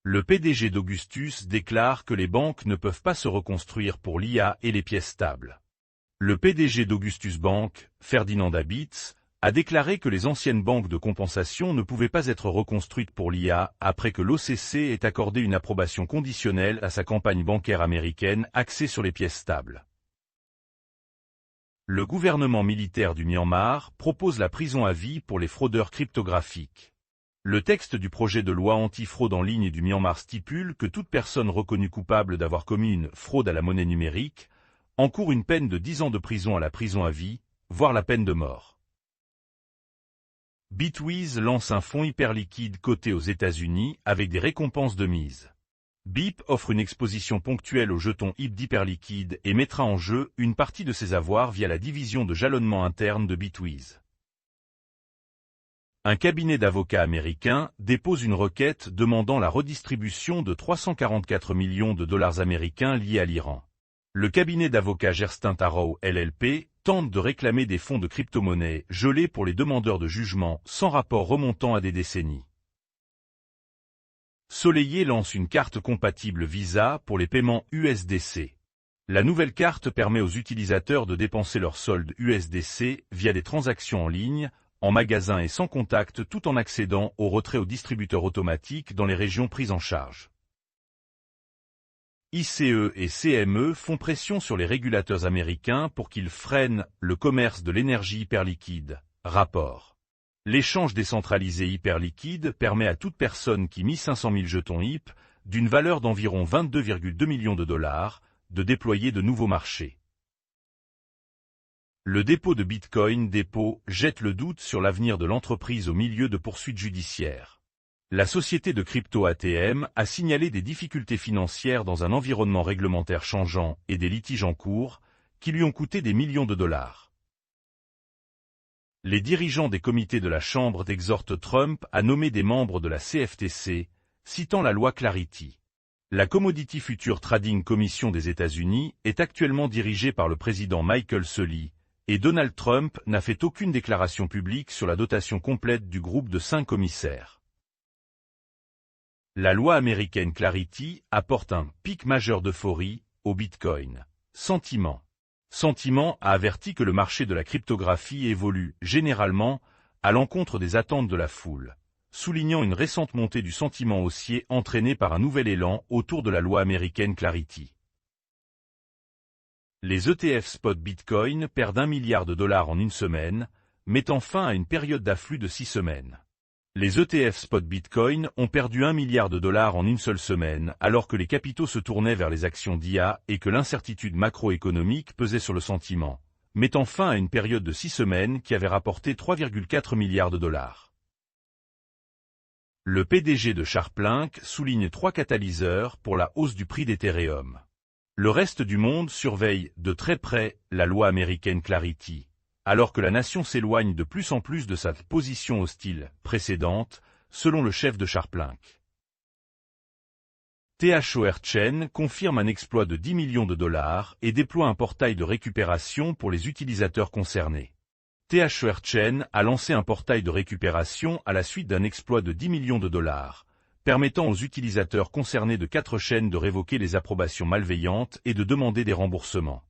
Le PDG d'Augustus déclare que les banques ne peuvent pas se reconstruire pour l'IA et les pièces stables. Le PDG d'Augustus Bank, Ferdinand Dabitz, a déclaré que les anciennes banques de compensation ne pouvaient pas être reconstruites pour l'IA après que l'OCC ait accordé une approbation conditionnelle à sa campagne bancaire américaine axée sur les pièces stables. Le gouvernement militaire du Myanmar propose la prison à vie pour les fraudeurs cryptographiques. Le texte du projet de loi anti-fraude en ligne du Myanmar stipule que toute personne reconnue coupable d'avoir commis une fraude à la monnaie numérique encourt une peine de 10 ans de prison à la prison à vie, voire la peine de mort. Bitwiz lance un fonds hyperliquide coté aux États-Unis avec des récompenses de mise. BIP offre une exposition ponctuelle aux jetons HIP d'hyperliquide et mettra en jeu une partie de ses avoirs via la division de jalonnement interne de Bitwiz. Un cabinet d'avocats américain dépose une requête demandant la redistribution de 344 millions de dollars américains liés à l'Iran. Le cabinet d'avocats Gerstin Tarot LLP tente de réclamer des fonds de crypto-monnaies gelés pour les demandeurs de jugement sans rapport remontant à des décennies. Soleillet lance une carte compatible Visa pour les paiements USDC. La nouvelle carte permet aux utilisateurs de dépenser leur solde USDC via des transactions en ligne, en magasin et sans contact tout en accédant au retrait au distributeur automatique dans les régions prises en charge. ICE et CME font pression sur les régulateurs américains pour qu'ils freinent le commerce de l'énergie hyperliquide. Rapport. L'échange décentralisé hyperliquide permet à toute personne qui mit 500 000 jetons HIP, d'une valeur d'environ 22,2 millions de dollars, de déployer de nouveaux marchés. Le dépôt de Bitcoin jette le doute sur l'avenir de l'entreprise au milieu de poursuites judiciaires. La société de crypto ATM a signalé des difficultés financières dans un environnement réglementaire changeant et des litiges en cours, qui lui ont coûté des millions de dollars. Les dirigeants des comités de la Chambre exhortent Trump à nommer des membres de la CFTC, citant la loi Clarity. La Commodity Future Trading Commission des États-Unis est actuellement dirigée par le président Michael Sully, et Donald Trump n'a fait aucune déclaration publique sur la dotation complète du groupe de 5 commissaires. La loi américaine Clarity apporte un pic majeur d'euphorie au Bitcoin. Sentiment a averti que le marché de la cryptographie évolue généralement à l'encontre des attentes de la foule, soulignant une récente montée du sentiment haussier entraînée par un nouvel élan autour de la loi américaine Clarity. Les ETF spot Bitcoin perdent 1 milliard de dollars en une semaine, mettant fin à une période d'afflux de 6 semaines. Les ETF spot Bitcoin ont perdu 1 milliard de dollars en une seule semaine alors que les capitaux se tournaient vers les actions d'IA et que l'incertitude macroéconomique pesait sur le sentiment, mettant fin à une période de 6 semaines qui avait rapporté 3,4 milliards de dollars. Le PDG de Sharplink souligne 3 catalyseurs pour la hausse du prix d'Ethereum. Le reste du monde surveille de très près la loi américaine Clarity, alors que la nation s'éloigne de plus en plus de sa position hostile précédente, selon le chef de Sharplink. THOR Chain confirme un exploit de 10 millions de dollars et déploie un portail de récupération pour les utilisateurs concernés. THOR Chain a lancé un portail de récupération à la suite d'un exploit de 10 millions de dollars, permettant aux utilisateurs concernés de 4 chaînes de révoquer les approbations malveillantes et de demander des remboursements.